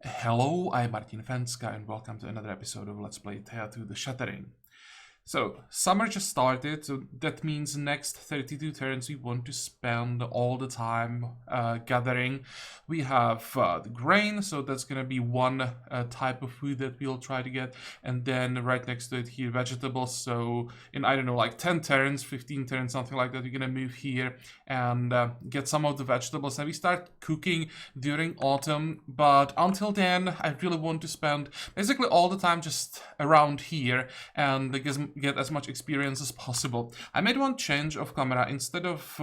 Hello, I'm Martin Fencka and welcome to another episode of Let's Play Thea to the Shattering. So, summer just started, so that means next 32 turns we want to spend all the time gathering. We have the grain, so that's gonna be one type of food that we'll try to get, and then right next to it here, vegetables. So in, I don't know, like 10 turns, 15 turns, something like that, we're gonna move here and get some of the vegetables, and we start cooking during autumn. But until then, I really want to spend basically all the time just around here and get as much experience as possible. I made one change of camera. Instead of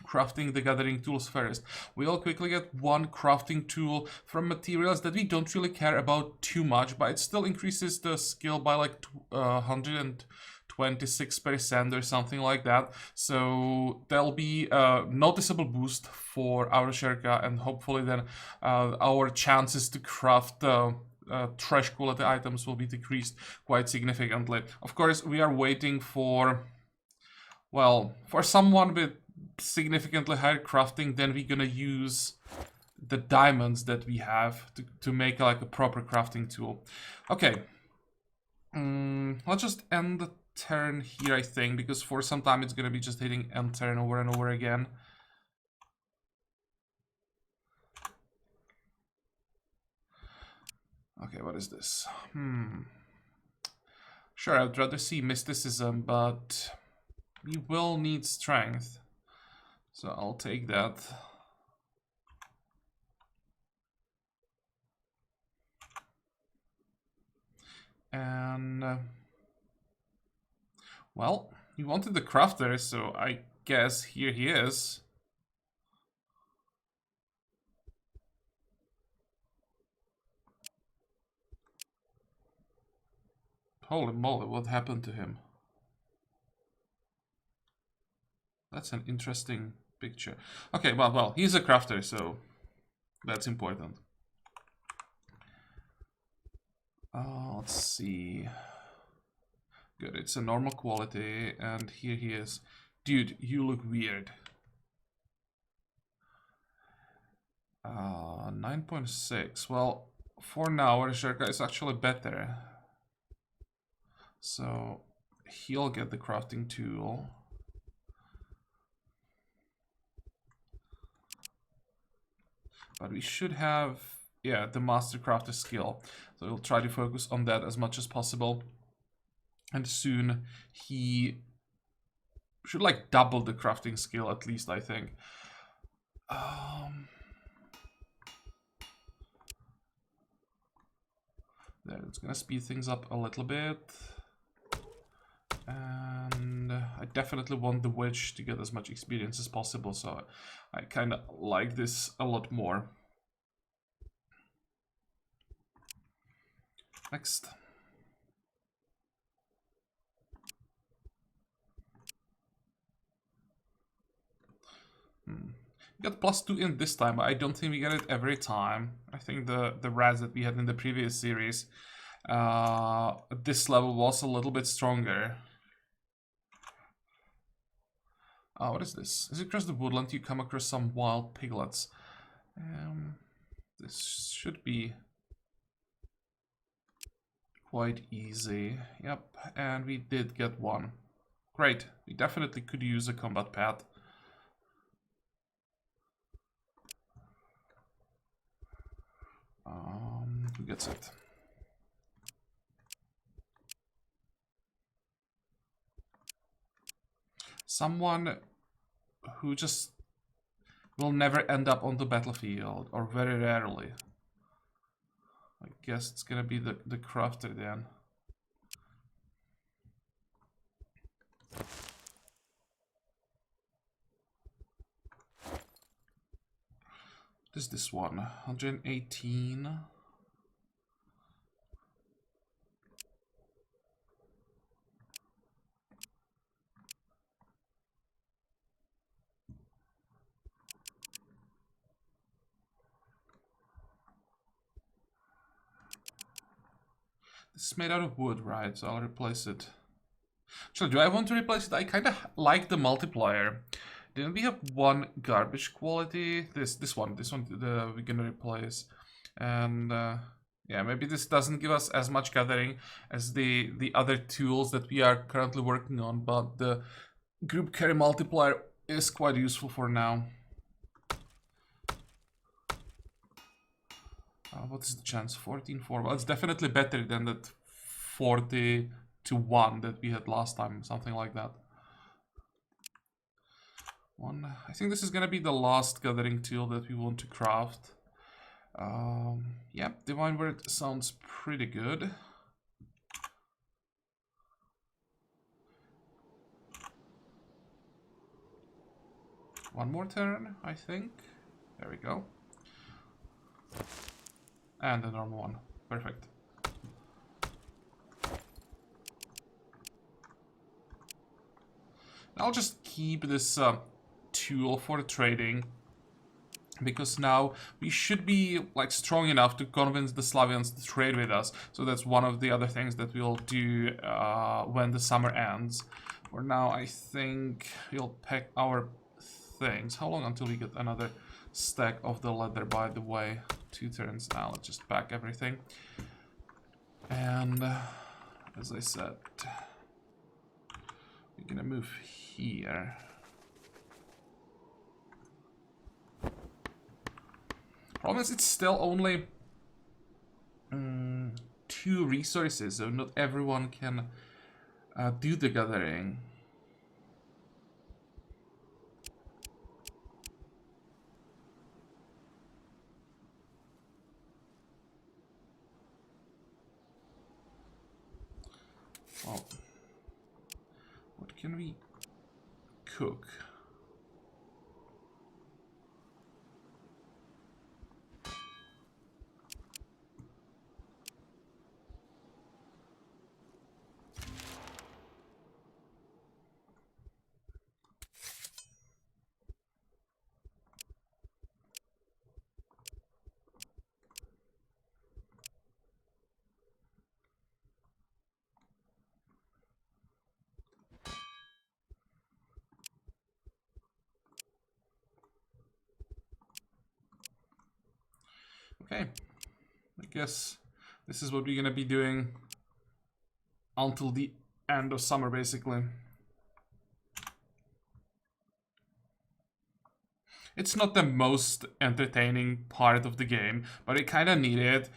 crafting the gathering tools first, we'll quickly get one crafting tool from materials that we don't really care about too much, but it still increases the skill by like 126% or something like that. So there'll be a noticeable boost for our Fencka, and hopefully then our chances to craft trash quality items will be decreased quite significantly. Of course, we are waiting for, well, for someone with significantly higher crafting. Then we're gonna use the diamonds that we have to make like a proper crafting tool. Okay, let's just end the turn here, I think, because for some time it's gonna be just hitting end turn over and over again. Okay, what is this? Sure, I'd rather see mysticism, but we will need strength. So I'll take that. And, well, he wanted the crafter, so I guess here he is. Holy moly, what happened to him? That's an interesting picture. Okay, well, he's a crafter, so that's important. Let's see. Good, it's a normal quality, and here he is. Dude, you look weird. 9.6. Well, for now, our Fencka is actually better. So he'll get the crafting tool. But we should have, yeah, the master crafter skill. So we'll try to focus on that as much as possible. And soon he should like double the crafting skill at least, I think. There, it's gonna speed things up a little bit. And I definitely want the witch to get as much experience as possible, so I kind of like this a lot more. Next. Got +2 in this time, but I don't think we get it every time. I think the rats that we had in the previous series, this level was a little bit stronger. What is this? As you cross the woodland, you come across some wild piglets. This should be quite easy. Yep, and we did get one. Great, we definitely could use a combat pad. Who gets it? Someone who just will never end up on the battlefield, or very rarely. I guess it's gonna be the crafter then. What is this one? 118. This is made out of wood, right? So I'll replace it. Actually, do I want to replace it? I kind of like the multiplier. Didn't we have one garbage quality? This one we're gonna replace. And yeah, maybe this doesn't give us as much gathering as the other tools that we are currently working on, but the group carry multiplier is quite useful for now. What is the chance? 14-4. Well, it's definitely better than that 40-1 that we had last time, something like that. I think this is gonna be the last gathering tool that we want to craft. Yeah, Divine Word sounds pretty good. One more turn, I think. There we go. And a normal one. Perfect. I'll just keep this tool for trading, because now we should be like strong enough to convince the Slavians to trade with us. So that's one of the other things that we'll do when the summer ends. For now, I think we'll pack our things. How long until we get another stack of the leather, by the way? 2 turns now. Let's just pack everything. And as I said, we're gonna move here. Problem is, it's still only 2 resources, so not everyone can do the gathering. Well, what can we cook? Okay, I guess this is what we're gonna be doing until the end of summer, basically. It's not the most entertaining part of the game, but it kind of need it.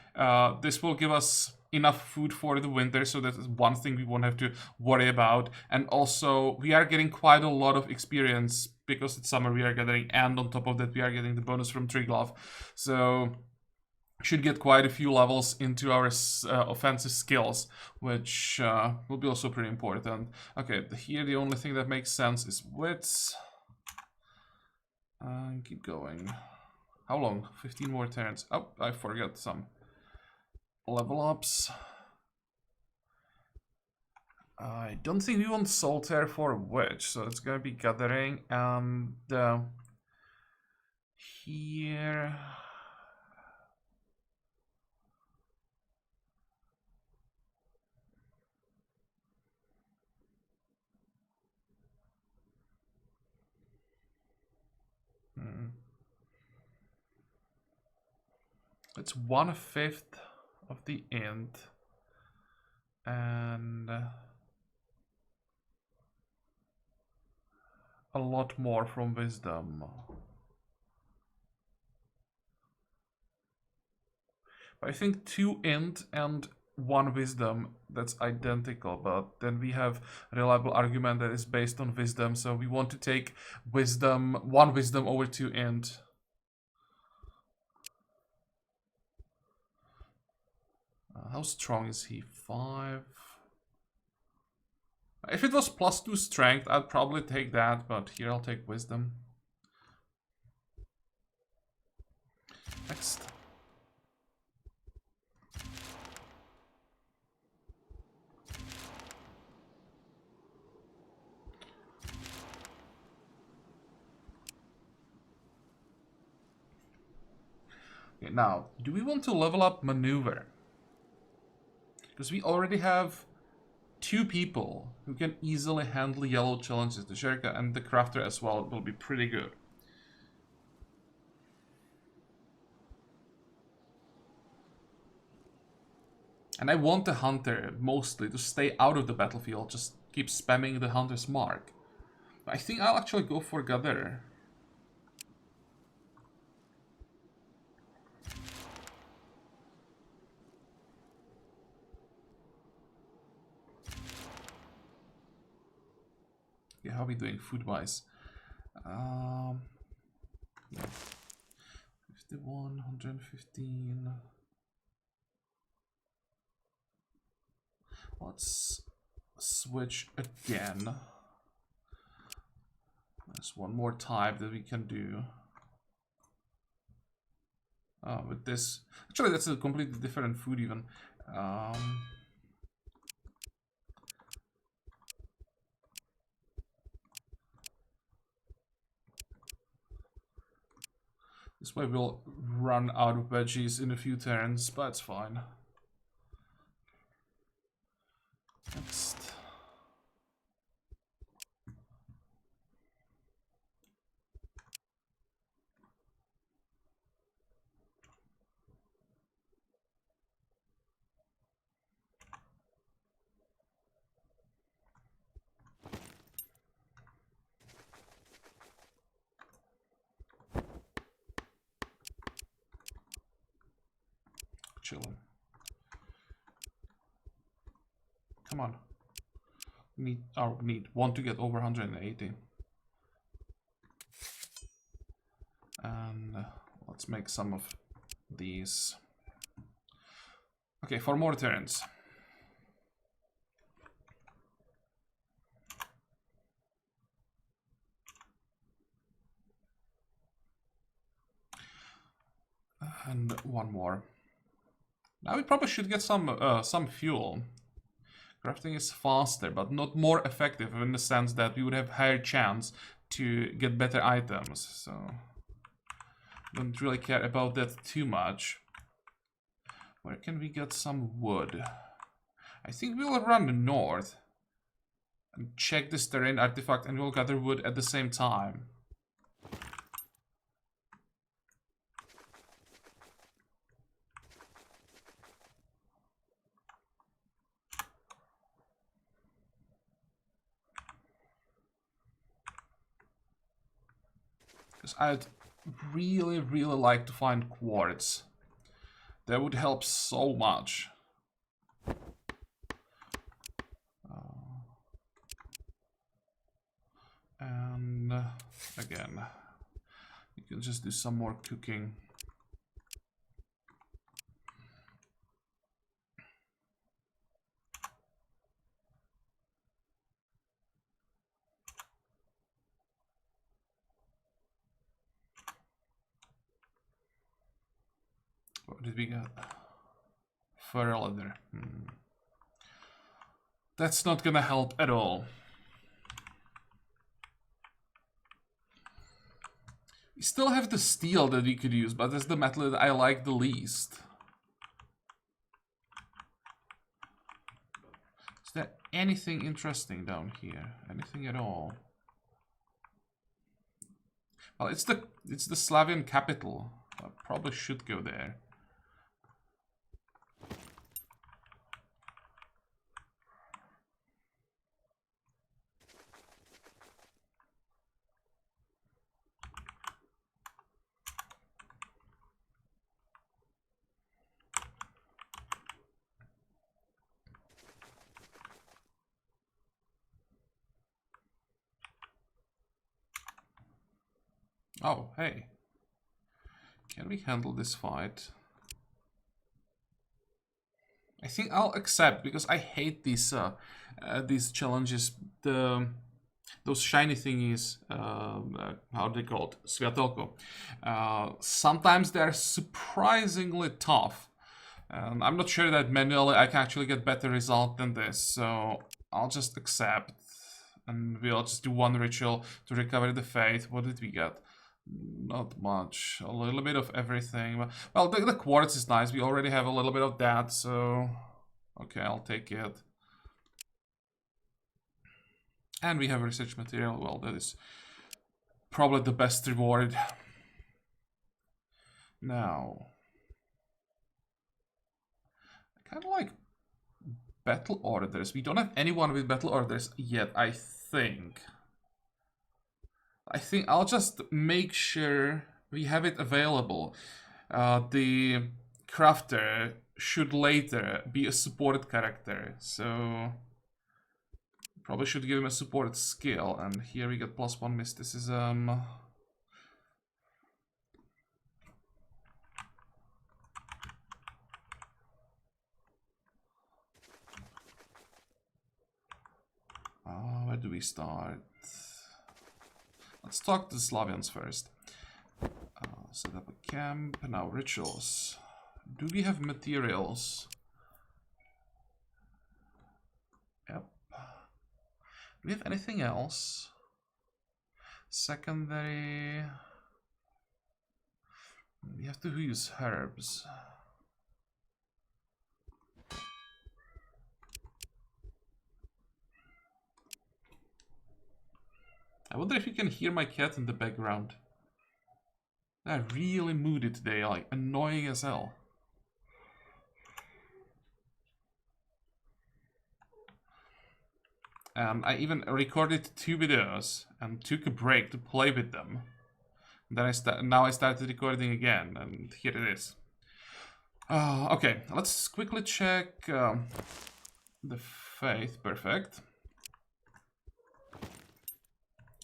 This will give us enough food for the winter, so that is one thing we won't have to worry about. And also, we are getting quite a lot of experience because it's summer we are gathering, and on top of that we are getting the bonus from Triglav. So should get quite a few levels into our offensive skills, which will be also pretty important. Okay, here the only thing that makes sense is wits. Keep going. How long? 15 more turns. Oh, I forgot some level ups. I don't think we want Solitaire for Witch, so it's gonna be gathering, and here. It's 1/5 of the int, and a lot more from wisdom. I think 2 int and 1 wisdom, that's identical, but then we have a reliable argument that is based on wisdom, so we want to take wisdom, 1 wisdom over 2 int. How strong is he? 5. If it was +2 strength, I'd probably take that, but here I'll take wisdom. Next. Okay, now, do we want to level up maneuver? Because we already have 2 people who can easily handle yellow challenges. The Sherka and the Crafter as well will be pretty good. And I want the hunter mostly to stay out of the battlefield, just keep spamming the hunter's mark. I think I'll actually go for Gather. Yeah, how are we doing food-wise? Yeah. 51, 115. Let's switch again. There's one more type that we can do. With this. Actually, that's a completely different food even. This way we'll run out of veggies in a few turns, but it's fine. Next. Chilling. Come on. Want to get over 180. And let's make some of these. Okay, 4 more turns. And 1 more. Now we probably should get some fuel. Crafting is faster, but not more effective in the sense that we would have higher chance to get better items. So don't really care about that too much. Where can we get some wood? I think we'll run north and check this terrain artifact, and we'll gather wood at the same time. Because I'd really like to find quartz. That would help so much. And again, you can just do some more cooking. What did we get? Fur leather. That's not gonna help at all. We still have the steel that we could use, but that's the metal that I like the least. Is there anything interesting down here? Anything at all? Well, it's the Slavian capital. I probably should go there. Oh, hey. Can we handle this fight? I think I'll accept, because I hate these challenges. Those shiny thingies, how are they called? Sviatelko. Sometimes they're surprisingly tough. I'm not sure that manually I can actually get better result than this, so I'll just accept. And we'll just do 1 ritual to recover the faith. What did we get? Not much. A little bit of everything. Well, the quartz is nice. We already have a little bit of that, so... Okay, I'll take it. And we have research material. Well, that is probably the best reward. Now... I kind of like battle orders. We don't have anyone with battle orders yet, I think. I think I'll just make sure we have it available. The crafter should later be a supported character, so probably should give him a supported skill. And here we get +1 mysticism. Where do we start? Let's talk to the Slavians first. Set up a camp. Now rituals. Do we have materials? Yep. Do we have anything else? Secondary. We have to use herbs. I wonder if you can hear my cat in the background. They're really moody today, like annoying as hell. I even recorded 2 videos and took a break to play with them. Then now I started recording again, and here it is. Okay, let's quickly check the faith. Perfect.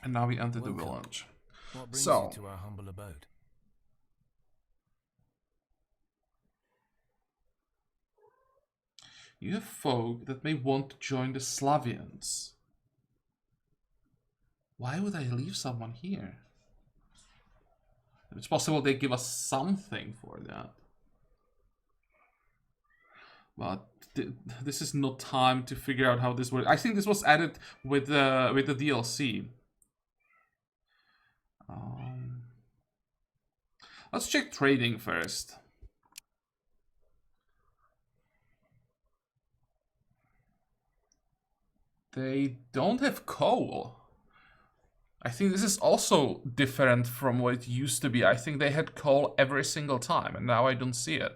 And now we enter the village. What brings you to our humble abode? You have folk that may want to join the Slavians. Why would I leave someone here? It's possible they give us something for that. But this is not time to figure out how this works. I think this was added with the DLC. Let's check trading first. They don't have coal. I think this is also different from what it used to be. I think they had coal every single time, and now I don't see it.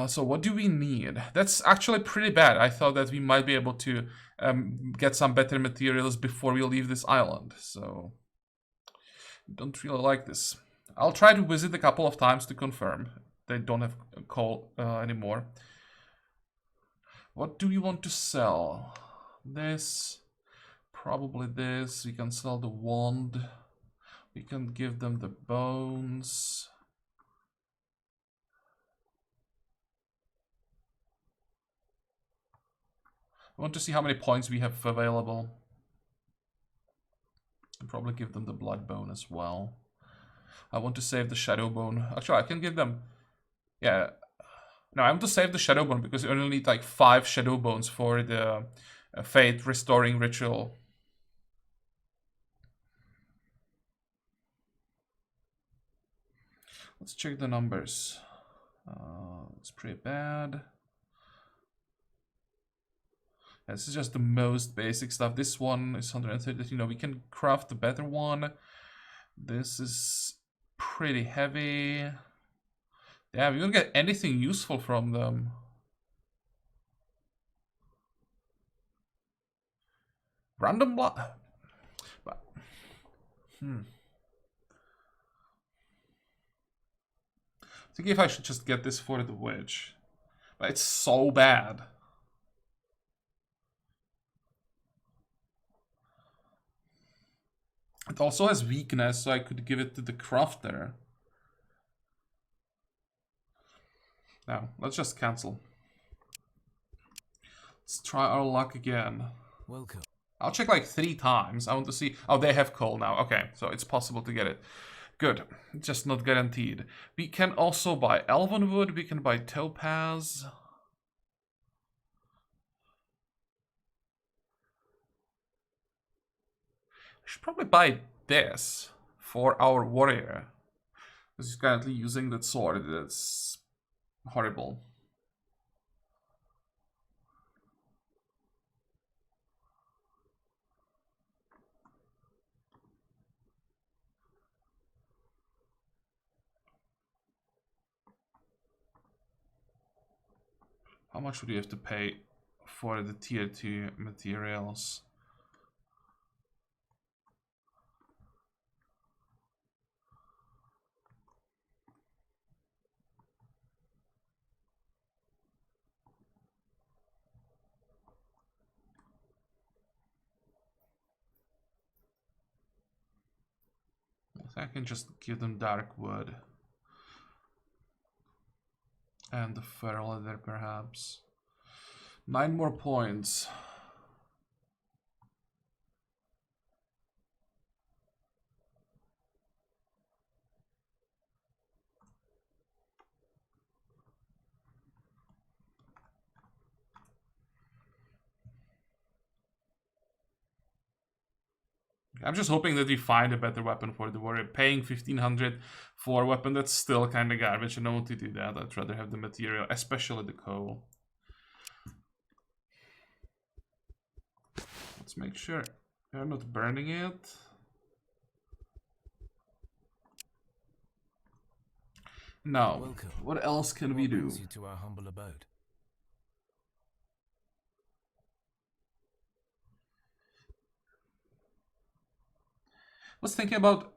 So what do we need? That's actually pretty bad. I thought that we might be able to get some better materials before we leave this island. So don't really like this. I'll try to visit a couple of times to confirm they don't have coal anymore. What do we want to sell? This, probably this. We can sell the wand. We can give them the bones. I want to see how many points we have available. I'll probably give them the blood bone as well. I want to save the shadow bone. Actually, I can give them... Yeah. No, I want to save the shadow bone because you only need like 5 shadow bones for the fate restoring ritual. Let's check the numbers. It's pretty bad. Yeah, this is just the most basic stuff. This one is 130. You know, we can craft the better one. This is pretty heavy. Yeah, we don't get anything useful from them. Random block. I think if I should just get this for the witch. But it's so bad. It also has weakness, so I could give it to the crafter. No, let's just cancel. Let's try our luck again. Welcome. I'll check like 3 times. I want to see... Oh, they have coal now. Okay, so it's possible to get it. Good. Just not guaranteed. We can also buy elven wood. We can buy topaz. I should probably buy this for our warrior. Because he's currently using that sword. That's horrible. How much would you have to pay? for the tier 2 materials. I can just give them dark wood. And the fur leather, perhaps. 9 more points. I'm just hoping that we find a better weapon for the warrior. Paying 1500 for a weapon that's still kind of garbage. I don't want to do that. I'd rather have the material, especially the coal. Let's make sure we're not burning it. Now, Welcome. what else can we do? You to our humble abode. I was thinking about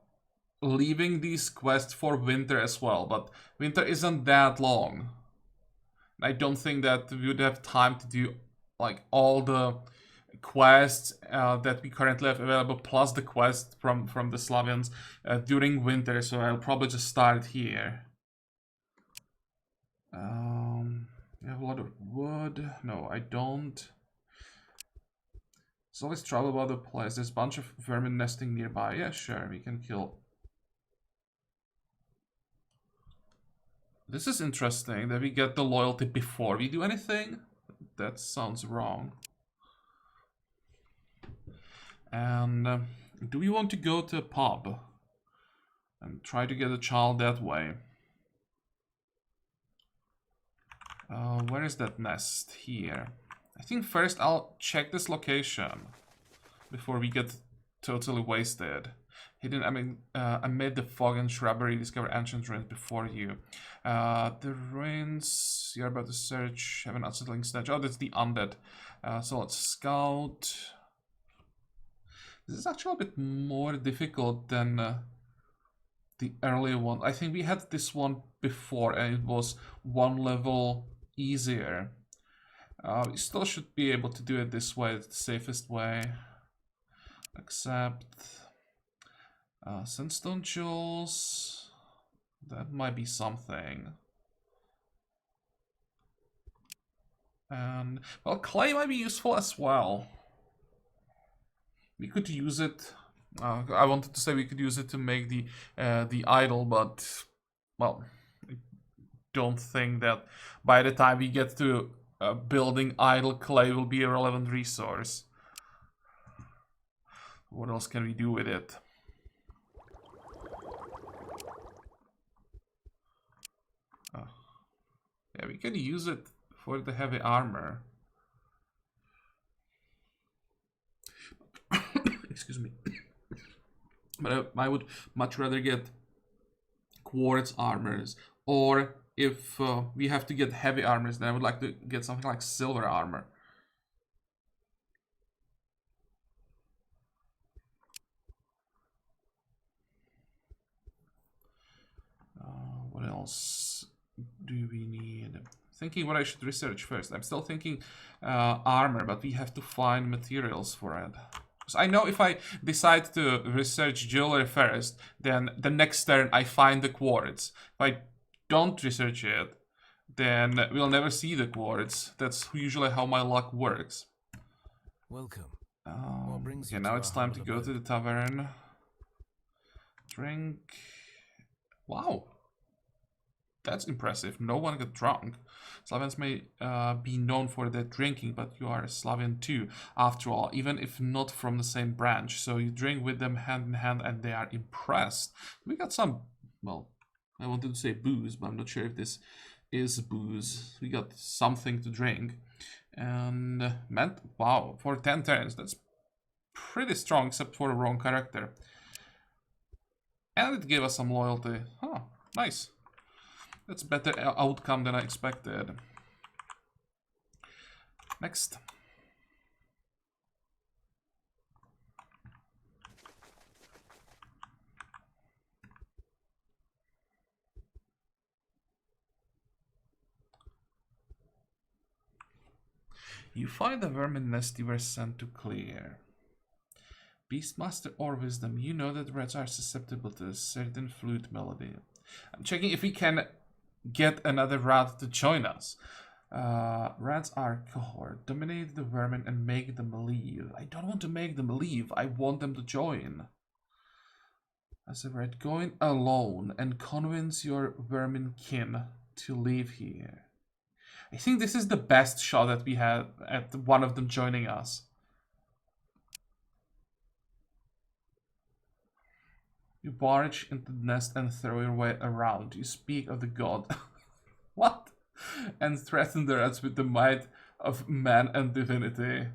leaving these quests for winter as well, but winter isn't that long. I don't think that we would have time to do like all the quests that we currently have available, plus the quest from the Slavians during winter, so I'll probably just start here. We have a lot of wood. No, I don't. There's always trouble about the place. There's a bunch of vermin nesting nearby. Yeah, sure, we can kill. This is interesting that we get the loyalty before we do anything. That sounds wrong. And do we want to go to a pub and try to get a child that way? Where is that nest? Here. I think first I'll check this location before we get totally wasted. Hidden, amid the fog and shrubbery, discover ancient ruins before you. The ruins you're about to search have an unsettling stench. Oh, that's the undead. So let's scout. This is actually a bit more difficult than the earlier one. I think we had this one before and it was one level easier. We still should be able to do it this way. It's the safest way. Except sandstone jewels. That might be something. And well, clay might be useful as well. We could use it. I wanted to say we could use it to make the idol, but well, I don't think that by the time we get to building idol, clay will be a relevant resource. What else can we do with it? Yeah, we can use it for the heavy armor. Excuse me. But I would much rather get quartz armors, or if we have to get heavy armors, then I would like to get something like silver armor. What else do we need? Thinking what I should research first. I'm still thinking armor, but we have to find materials for it. I know if I decide to research jewelry first, then the next turn I find the quartz. If I don't research it, then we'll never see the quartz. That's usually how my luck works. Welcome. Okay, now it's time to go to the tavern. Drink. Wow. That's impressive. No one got drunk. Slavians may be known for their drinking, but you are a Slavian too, after all, even if not from the same branch. So you drink with them hand in hand and they are impressed. We got some, well, I wanted to say booze, but I'm not sure if this is booze. We got something to drink. And, wow, for 10 turns, that's pretty strong, except for a wrong character. And it gave us some loyalty. Huh, nice. That's a better outcome than I expected. Next. You find the vermin nest you were sent to clear. Beastmaster or Wisdom, you know that rats are susceptible to a certain flute melody. I'm checking if we can get another rat to join us. Rats are cohort. Dominate the vermin and make them leave. I don't want to make them leave. I want them to join. As a rat, go in alone and convince your vermin kin to leave here. I think this is the best shot that we had at one of them joining us. You barge into the nest and throw your way around. You speak of the god. What? And threaten the rats with the might of man and divinity.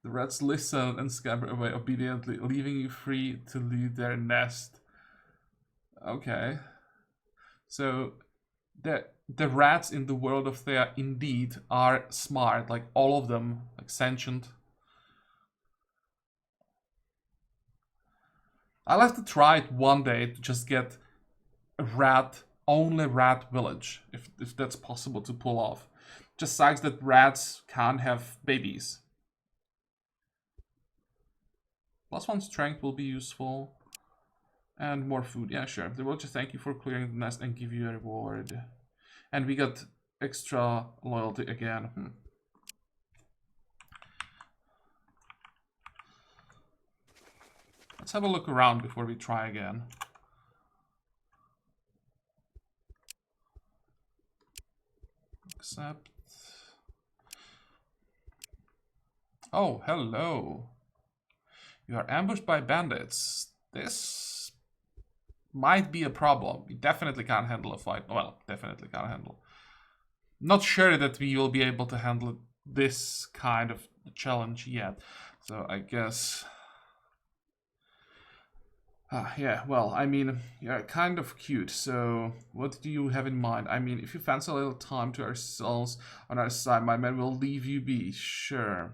The rats listen and scamper away obediently, leaving you free to leave their nest. Okay. So, the rats in the world of Thea indeed are smart, like all of them, like sentient. I'll have to try it one day to just get a only rat village, if that's possible to pull off. Just sucks that rats can't have babies. +1 strength will be useful. And more food, yeah, sure. They will just thank you for clearing the nest and give you a reward. And we got extra loyalty again. Let's have a look around before we try again. Accept. Oh, hello. You are ambushed by bandits. This might be a problem. We definitely can't handle a fight. Well, definitely can't handle. Not sure that we will be able to handle this kind of challenge yet. So I guess... yeah, well, I mean, you're kind of cute, so what do you have in mind? I mean, if you fancy a little time to ourselves on our side, my men will leave you be, sure.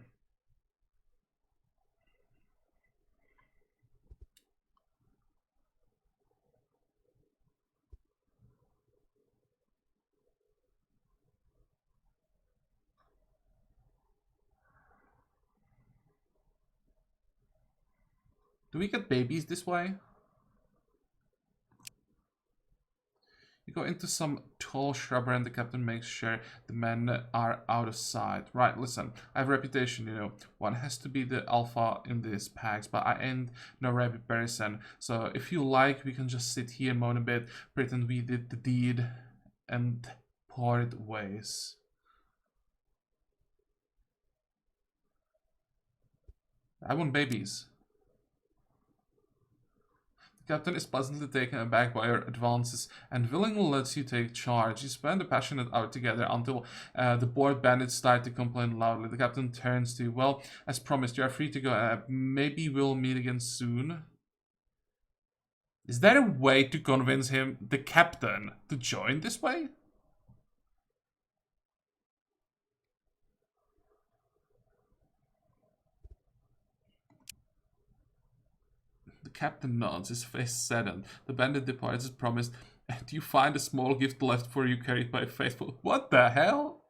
Do we get babies this way? You go into some tall shrubbery and the captain makes sure the men are out of sight. Right, listen, I have a reputation, you know. One has to be the alpha in these packs, but I ain't no rabbit person. So if you like, we can just sit here, moan a bit, pretend we did the deed, and part ways. I want babies. Captain is pleasantly taken aback by your advances and willingly lets you take charge. You spend a passionate hour together until the bored bandits start to complain loudly. The captain turns to you. Well, as promised, you are free to go. Maybe we'll meet again soon. Is there a way to convince him, the captain, to join this way? The captain nods, his face saddened. The bandit departs as promised, and you find a small gift left for you carried by a faithful. What the hell?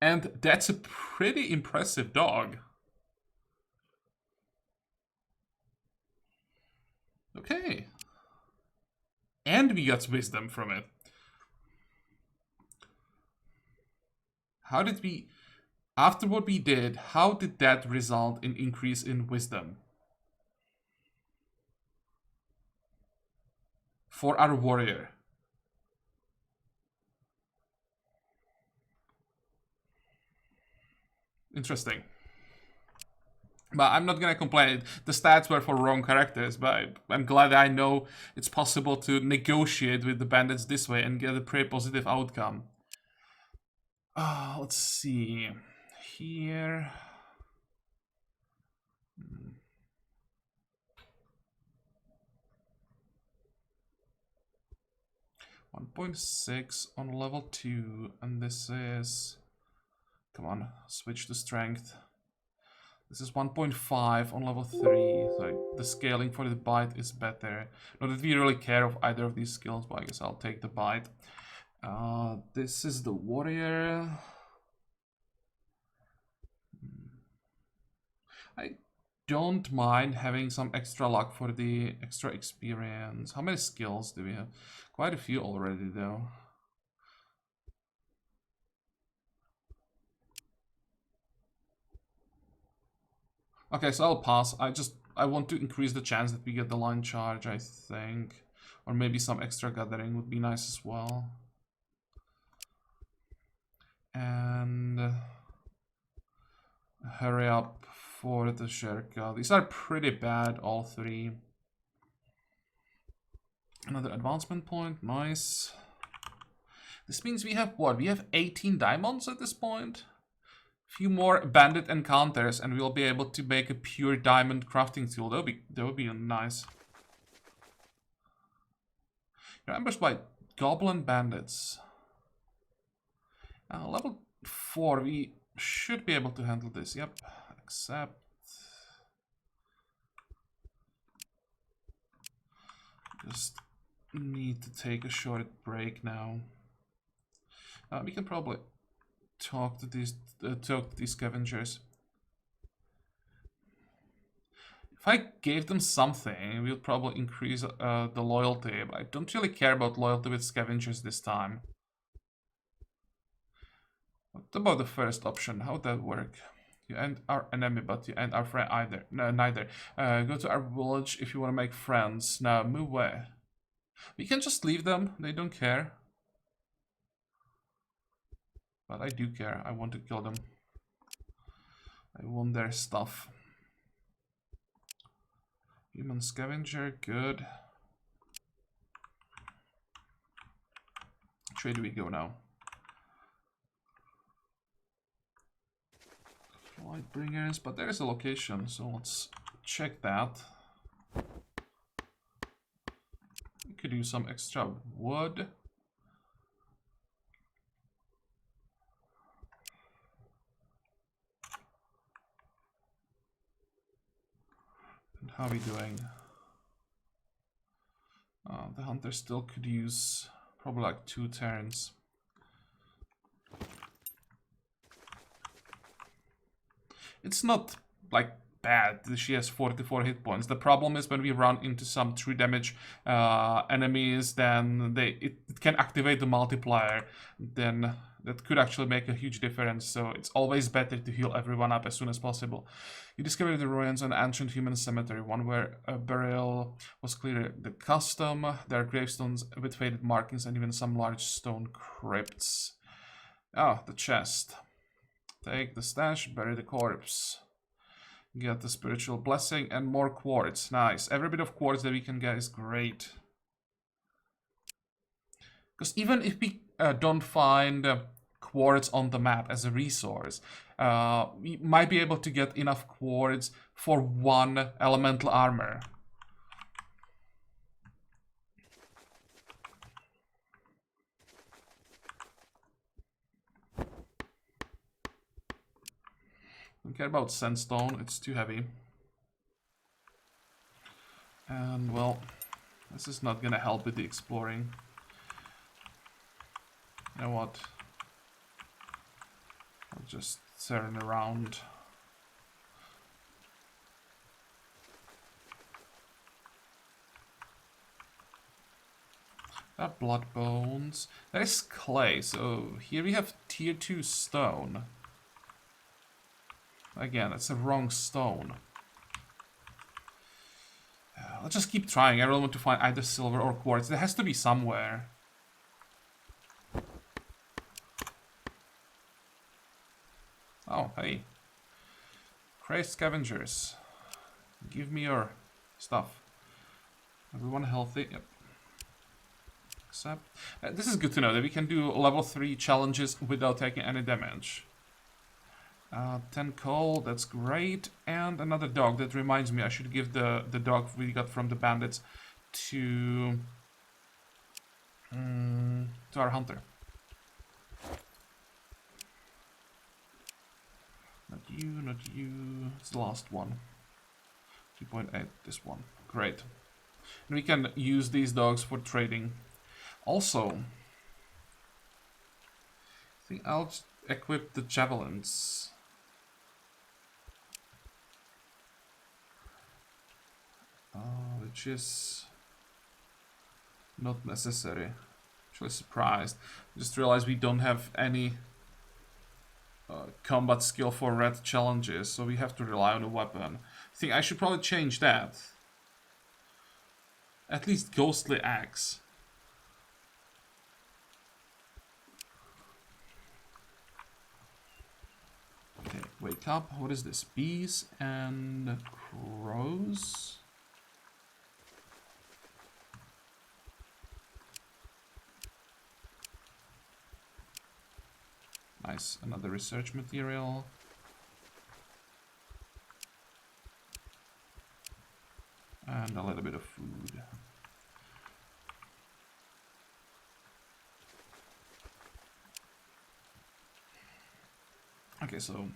And that's a pretty impressive dog. Okay. And we got wisdom from it. How did we... After what we did, how did that result in increase in wisdom? For our warrior. Interesting. But I'm not gonna complain. The stats were for wrong characters, but I'm glad I know it's possible to negotiate with the bandits this way and get a pretty positive outcome. Let's see. Here... 1.6 on level 2, and this is... Come on, switch to strength. This is 1.5 on level 3, so the scaling for the bite is better. Not that we really care of either of these skills, but I guess I'll take the bite. This is the warrior. I don't mind having some extra luck for the extra experience. How many skills do we have? Quite a few already, though. Okay, so I'll pass. I want to increase the chance that we get the line charge, I think. Or maybe some extra gathering would be nice as well. And hurry up for the Sherka. These are pretty bad, all three. Another advancement point, nice. This means we have what? We have 18 diamonds at this point? Few more bandit encounters and we'll be able to make a pure diamond crafting tool. That would be nice. You're ambushed by goblin bandits. Level 4, we should be able to handle this. Yep, except just need to take a short break now. We can probably talk to these scavengers. If I gave them something, we'll probably increase the loyalty, but I don't really care about loyalty with scavengers this time. What about the first option? How would that work? You end our enemy, but you end our friend either. No, neither. Go to our village if you want to make friends. Now, move away. We can just leave them. They don't care. But I do care. I want to kill them. I want their stuff. Human scavenger, good. Which way do we go now? Lightbringers, but there's a location, so let's check that. We could use some extra wood. And how are we doing? The hunter still could use probably like 2 turns. It's not like bad. She has 44 hit points. The problem is when we run into some true damage enemies, then it can activate the multiplier. Then that could actually make a huge difference. So it's always better to heal everyone up as soon as possible. You discovered the ruins of an ancient human cemetery, one where a burial was clearly the custom. There are gravestones with faded markings and even some large stone crypts. Ah, the chest. Take the stash, bury the corpse. Get the spiritual blessing and more quartz. Nice. Every bit of quartz that we can get is great. Because even if we don't find quartz on the map as a resource, we might be able to get enough quartz for 1 elemental armor. Don't care about sandstone, it's too heavy. And well, this is not gonna help with the exploring. You know what? I'll just turn around. That blood bones. That is clay, so here we have tier 2 stone. Again, that's the wrong stone. Let's just keep trying. I really want to find either silver or quartz. There has to be somewhere. Oh, hey. Crazed scavengers. Give me your stuff. Everyone healthy? Yep. Except... this is good to know, that we can do level 3 challenges without taking any damage. 10 coal, that's great. And another dog. That reminds me, I should give the dog we got from the bandits to To our hunter. Not you, not you. It's the last one. 2.8, this one. Great. And we can use these dogs for trading. Also, I think I'll equip the javelins. Which is not necessary. Actually surprised. Just realized we don't have any combat skill for red challenges, so we have to rely on a weapon. I think I should probably change that. At least ghostly axe. Okay, wake up. What is this? Bees and crows? Nice, another research material. And a little bit of food. Okay, so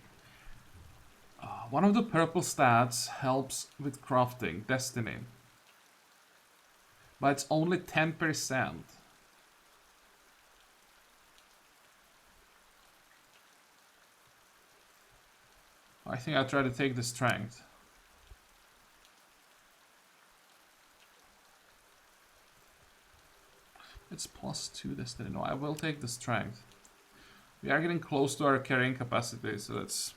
one of the purple stats helps with crafting, destiny. But it's only 10%. I think I'll try to take the strength. It's +2 destiny. No, I will take the strength. We are getting close to our carrying capacity, so that's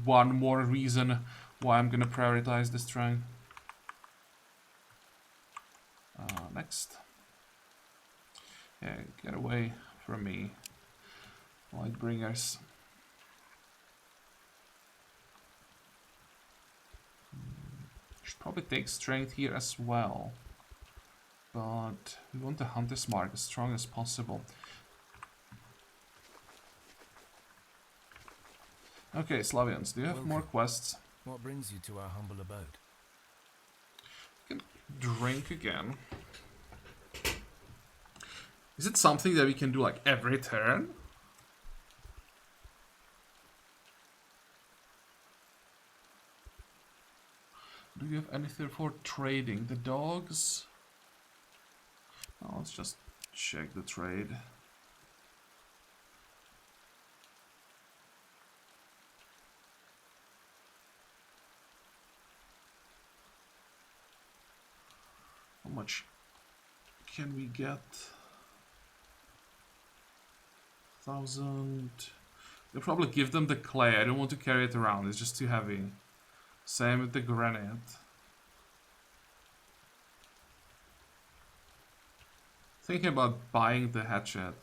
one more reason why I'm gonna prioritize the strength. Next. Yeah, get away from me, Lightbringers. Should probably take strength here as well. But we want the hunter's mark as strong as possible. Okay, Slavians, do you have more quests? What brings you to our humble abode? You can drink again. Is it something that we can do like every turn? Do you have anything for trading? The dogs? Oh, let's just check the trade. How much can we get? 1,000. They'll probably give them the clay. I don't want to carry it around. It's just too heavy. Same with the granite. Thinking about buying the hatchet.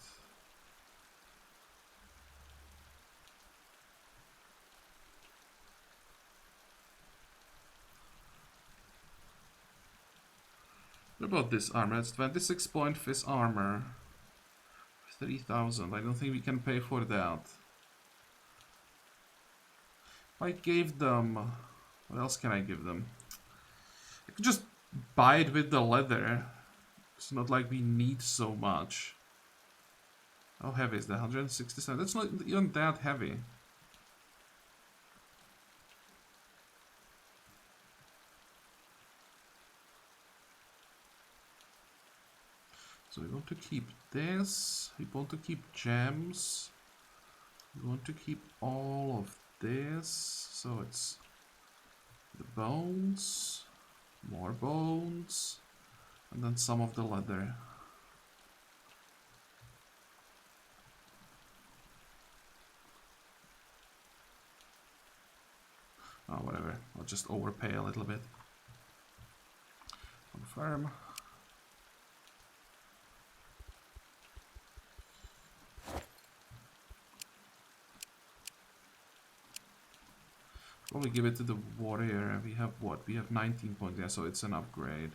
What about this armor? It's 26.5 armor. 3,000. I don't think we can pay for that. I gave them... What else can I give them? I could just buy it with the leather. It's not like we need so much. How heavy is that? 167. That's not even that heavy. So we want to keep this. We want to keep gems. We want to keep all of this. So it's the bones, more bones, and then some of the leather. Oh, whatever. I'll just overpay a little bit. Confirm. Probably give it to the warrior. We have what? We have 19 points. Yeah, so it's an upgrade.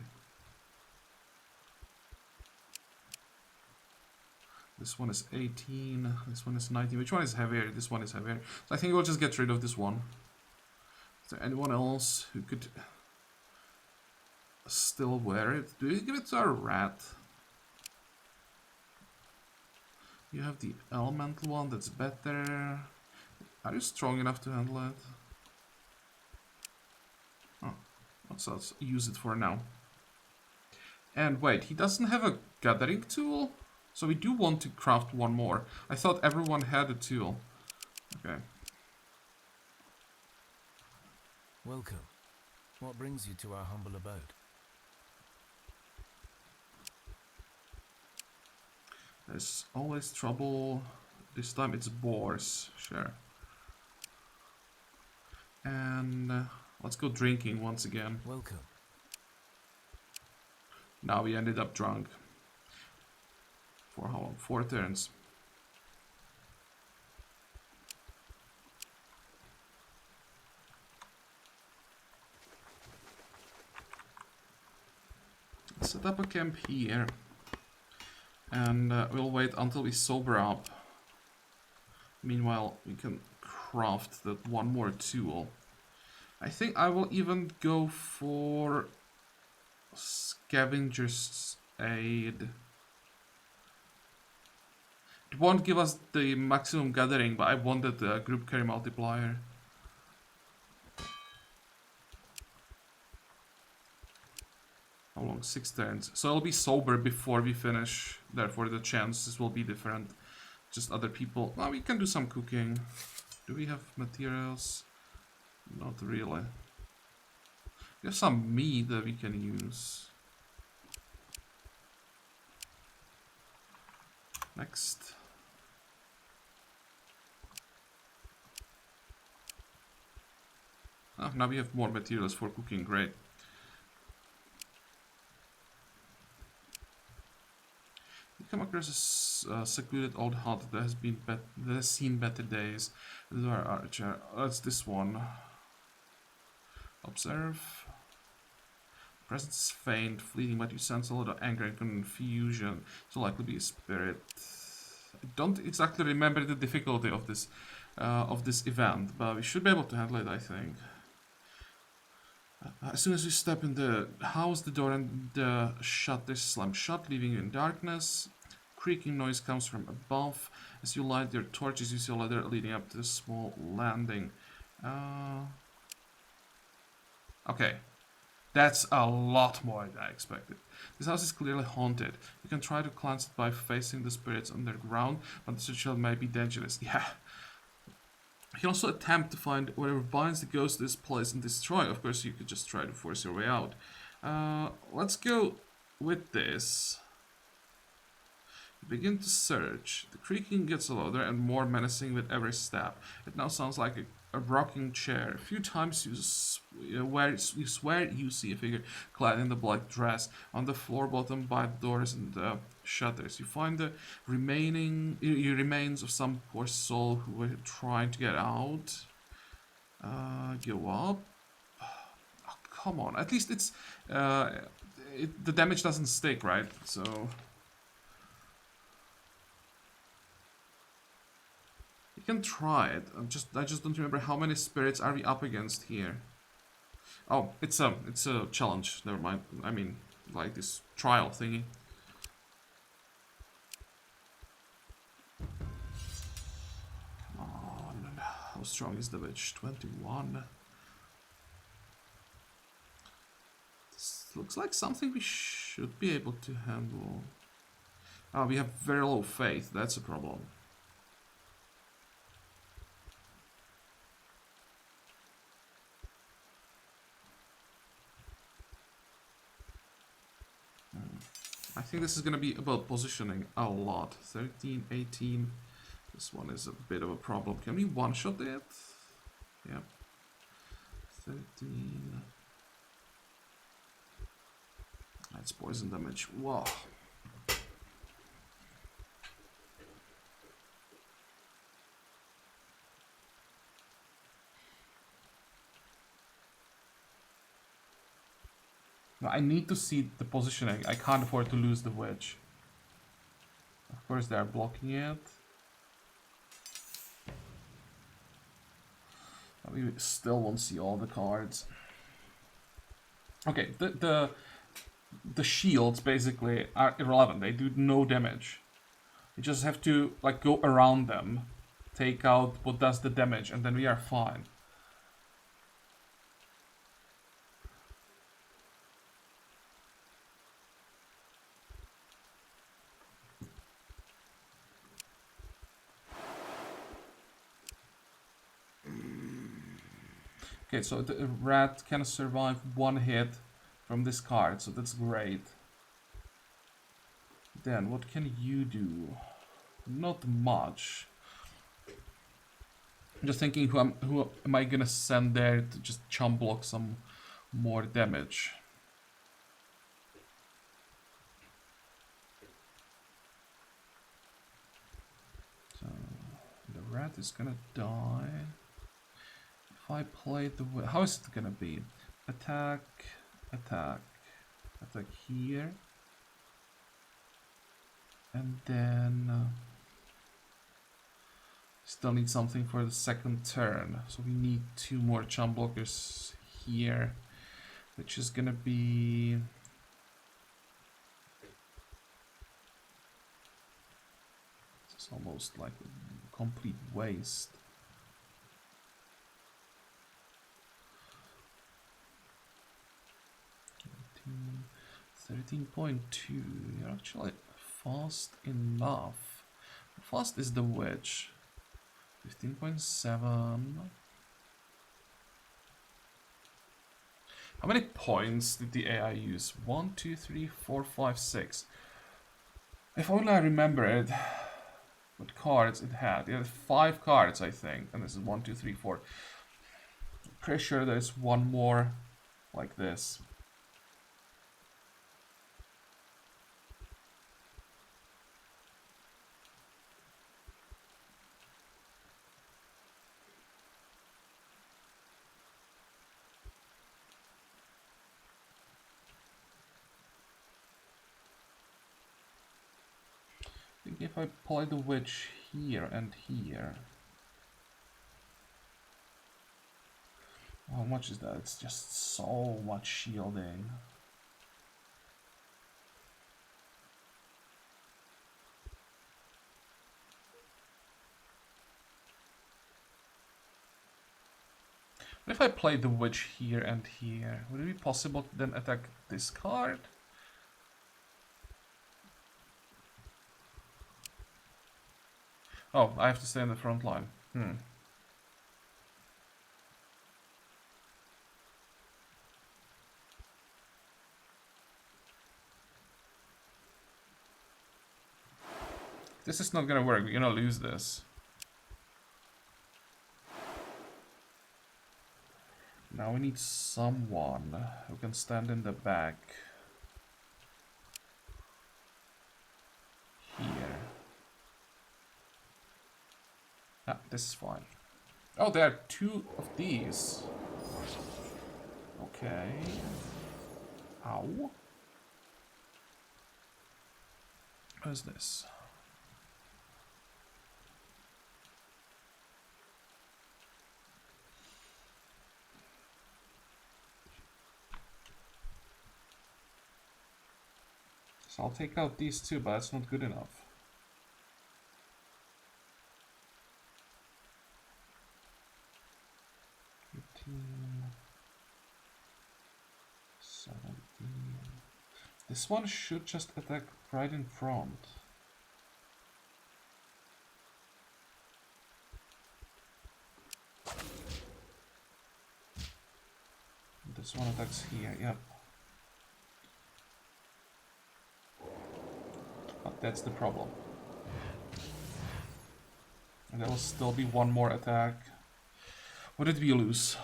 This one is 18. This one is 19. Which one is heavier? This one is heavier. So I think we'll just get rid of this one. Is there anyone else who could still wear it? Do we give it to our rat? You have the elemental one, that's better. Are you strong enough to handle it? Oh, let's use it for now. And wait, he doesn't have a gathering tool? So we do want to craft one more. I thought everyone had a tool. Okay. Welcome. What brings you to our humble abode? There's always trouble. This time it's boars. Sure. And let's go drinking once again. Welcome. Now we ended up drunk. For how long? 4 turns. Let's set up a camp here. And we'll wait until we sober up. Meanwhile, we can craft that one more tool. I think I will even go for Scavenger's Aid. It won't give us the maximum gathering, but I wanted the group carry multiplier. How long? 6 turns. So I'll be sober before we finish. Therefore the chances will be different. Just other people. Well, we can do some cooking. Do we have materials? Not really. We have some meat that we can use. Next. Oh, now we have more materials for cooking. Great. You come across a secluded old hut that has seen better days. The archer. That's this one. Observe. Presence is faint, fleeting, but you sense a lot of anger and confusion. It's likely to be a spirit. I don't exactly remember the difficulty of this event, but we should be able to handle it, I think. As soon as you step in the house, the door and the shutters slam shut, leaving you in darkness. Creaking noise comes from above. As you light your torches, you see a ladder leading up to the small landing. Okay. That's a lot more than I expected. This house is clearly haunted. You can try to cleanse it by facing the spirits underground, but the situation may be dangerous. Yeah. You can also attempt to find whatever binds the ghost to this place and destroy. Of course, you could just try to force your way out. Let's go with this. You begin to search. The creaking gets louder and more menacing with every step. It now sounds like a rocking chair. A few times you swear you see a figure clad in the black dress on the floor bottom by the doors and the shutters. You find the remains of some poor soul who were trying to get out. Go up. Oh, come on. At least it's the damage doesn't stick, right? So you can try it. I just don't remember how many spirits are we up against here. Oh, it's a challenge. Never mind. I mean, like this trial thingy. Oh, how strong is the witch? 21. This looks like something we should be able to handle. Oh, we have very low faith. That's a problem. I think this is going to be about positioning a lot. 13, 18. This one is a bit of a problem. Can we one-shot it? Yep. 13. That's poison damage. Whoa. I need to see the positioning. I can't afford to lose the wedge. Of course, they're blocking it. But we still won't see all the cards. Okay, the shields basically are irrelevant. They do no damage. We just have to like go around them, take out what does the damage, and then we are fine. Okay, so the rat can survive one hit from this card, so that's great. Then, what can you do? Not much. I'm just thinking who am I gonna send there to just chump block some more damage. So, the rat is gonna die. If I play the... How is it gonna be? Attack, attack, attack here. And then... still need something for the second turn. So we need 2 more chump blockers here. Which is gonna be... It's almost like a complete waste. 13.2. You're actually fast enough. How fast is the wedge? 15.7. How many points did the AI use? 1, 2, 3, 4, 5, 6. If only I remember it. What cards it had. It had 5 cards, I think. And this is 1, 2, 3, 4. Pretty sure there's one more like this. I think if I apply the witch here and here. How much is that? It's just so much shielding. What if I play the witch here and here? Would it be possible to then attack this card? Oh, I have to stay in the front line. This is not gonna work. We're gonna lose this. Now we need someone who can stand in the back. Here. Ah, this is fine. Oh, there are 2 of these. Okay. Ow. What is this? So I'll take out these 2, but that's not good enough. 17. This one should just attack right in front. This one attacks here, yep. But that's the problem. And there will still be one more attack. What did we lose?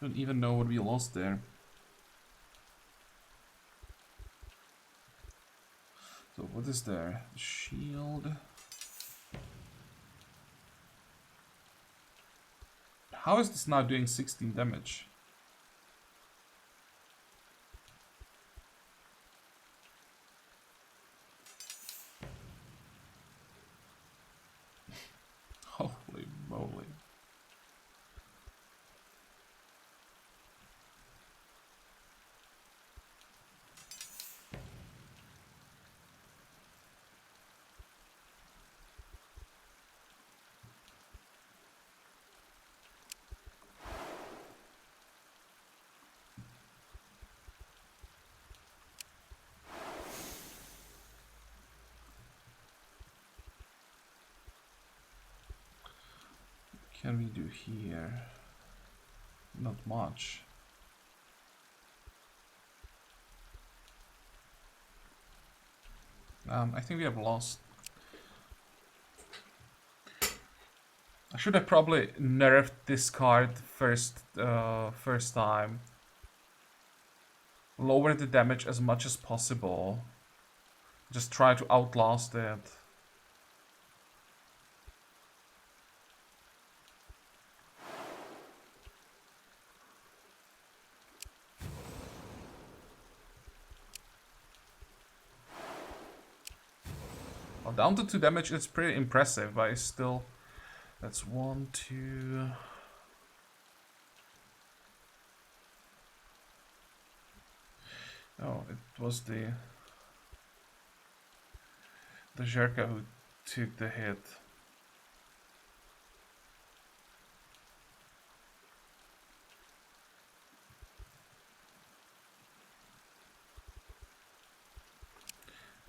I don't even know what we lost there. So what is there? Shield. How is this now doing 16 damage? Holy moly. can we do here? Not much. I think we have lost. I should have probably nerfed this card first time. Lower the damage as much as possible. Just try to outlast it. Well, down to 2 damage is pretty impressive, but it's still... That's 1, 2... Oh, it was the Zherka who took the hit.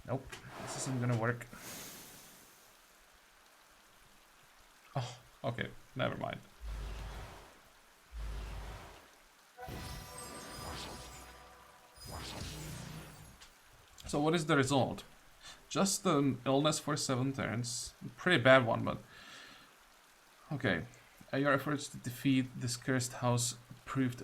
Nope, this isn't gonna work. Oh, okay, never mind. So what is the result? Just an illness for 7 turns. Pretty bad one, but... Okay. Your efforts to defeat this cursed house proved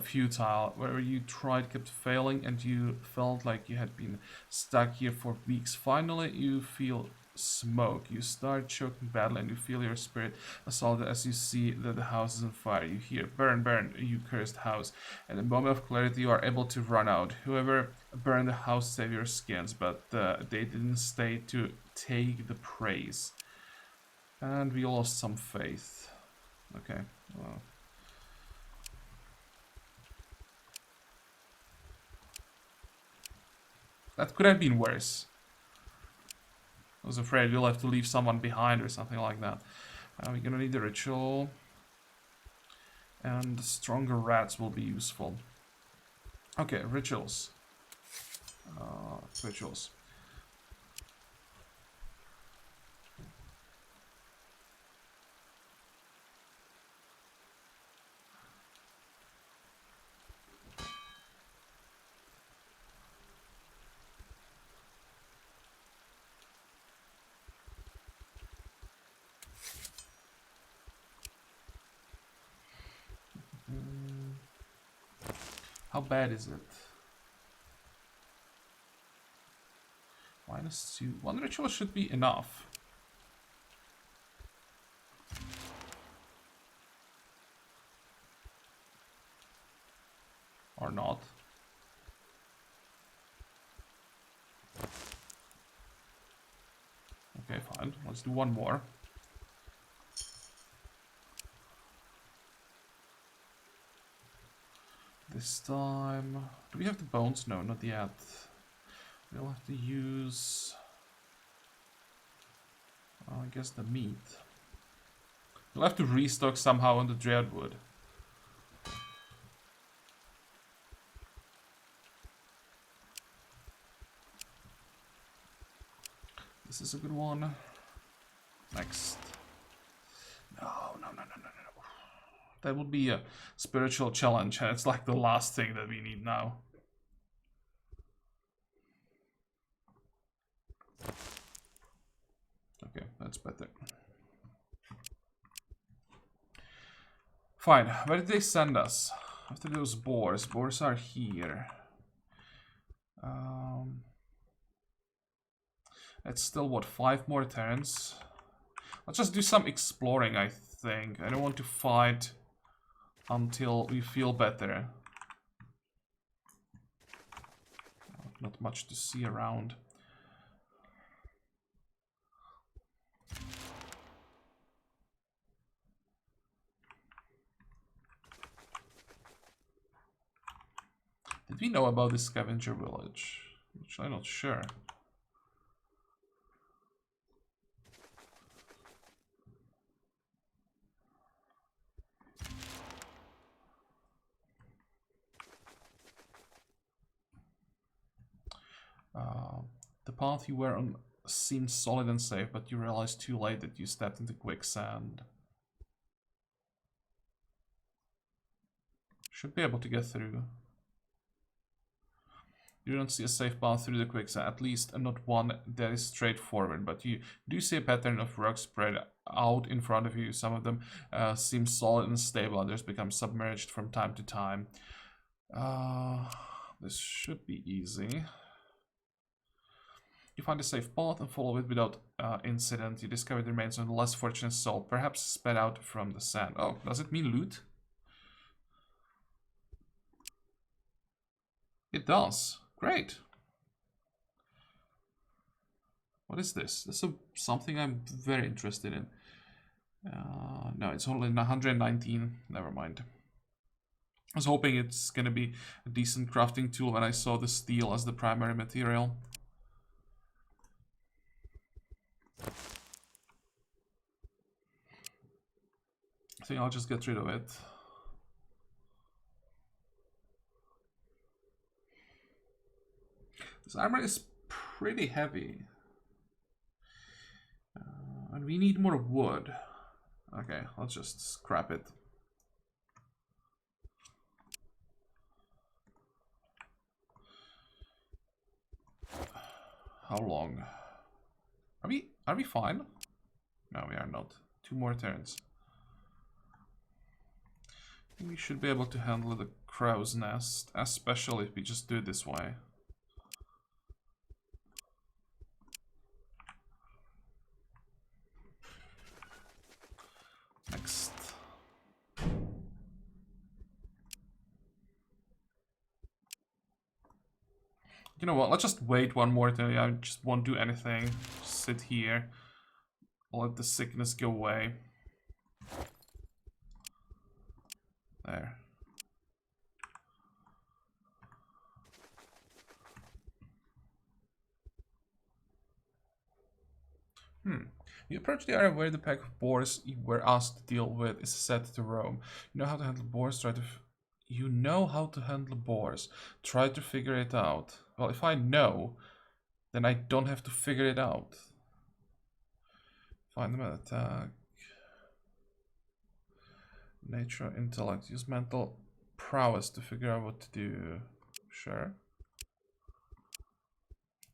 futile. Wherever you tried kept failing and you felt like you had been stuck here for weeks. Finally, you feel smoke. You start choking badly and you feel your spirit assaulted as you see that the house is on fire. You hear, "Burn, burn, you cursed house." At a moment of clarity, you are able to run out. Whoever burned the house saved your skins, but they didn't stay to take the praise. And we lost some faith. Okay, well. That could have been worse. I was afraid we'll have to leave someone behind or something like that. We're gonna need a ritual. And stronger rats will be useful. Okay, rituals. Rituals. How bad is it? -2. 1 ritual should be enough. Or not. Okay, fine. Let's do 1 more. This time... Do we have the bones? No, not yet. We'll have to use... I guess the meat. We'll have to restock somehow on the Dreadwood. This is a good one. Next. No. That would be a spiritual challenge, and it's like the last thing that we need now. Okay, that's better. Fine, where did they send us? After those boars. Boars are here. It's still, what, 5 more turns? Let's just do some exploring, I think. I don't want to fight until we feel better. Not much to see around. Did we know about the scavenger village? Which I'm not sure. The path you were on seemed solid and safe, but you realized too late that you stepped into quicksand. Should be able to get through. You don't see a safe path through the quicksand, at least not one that is straightforward, but you do see a pattern of rocks spread out in front of you. Some of them seem solid and stable, others become submerged from time to time. This should be easy. You find a safe path and follow it without incident. You discover the remains of a less fortunate soul, perhaps spat out from the sand. Oh, does it mean loot? It does. Great. What is this? This is something I'm very interested in. No, it's only 119. Never mind. I was hoping it's gonna be a decent crafting tool when I saw the steel as the primary material. I think I'll just get rid of it. This armor is pretty heavy. And we need more wood. Okay, let's just scrap it. How long? Are we fine? No, we are not. 2 more turns. I think we should be able to handle the crow's nest, especially if we just do it this way. Next. You know what, let's just wait one more day. I just won't do anything. Just sit here. I'll let the sickness go away. There. You approach the area where the pack of boars you were asked to deal with is set to roam. You know how to handle boars, You know how to handle boars. Try to figure it out. Well, if I know, then I don't have to figure it out. Find them and attack. Nature, intellect. Use mental prowess to figure out what to do. Sure.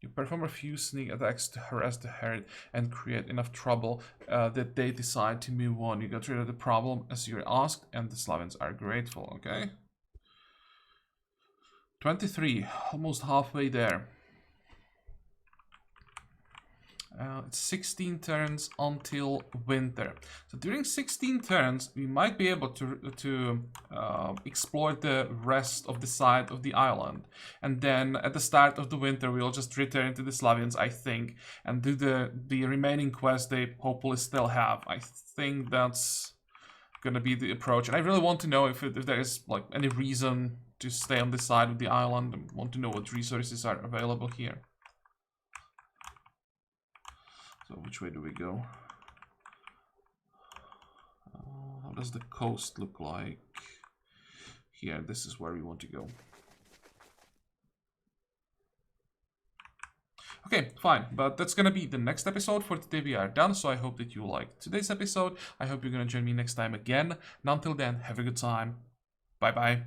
You perform a few sneak attacks to harass the herd and create enough trouble that they decide to move on. You got rid of the problem as you're asked, and the Slavics are grateful, okay? 23, almost halfway there. It's 16 turns until winter. So during 16 turns, we might be able to explore the rest of the side of the island. And then at the start of the winter, we'll just return to the Slavians, I think, and do the remaining quests they hopefully still have. I think that's gonna be the approach. And I really want to know if there is like any reason to stay on this side of the island. I want to know what resources are available here. So which way do we go? How does the coast look like? Here, this is where we want to go. Okay, fine, but that's gonna be the next episode. For today we are done, so I hope that you liked today's episode. I hope you're gonna join me next time again. And until then, have a good time. Bye bye.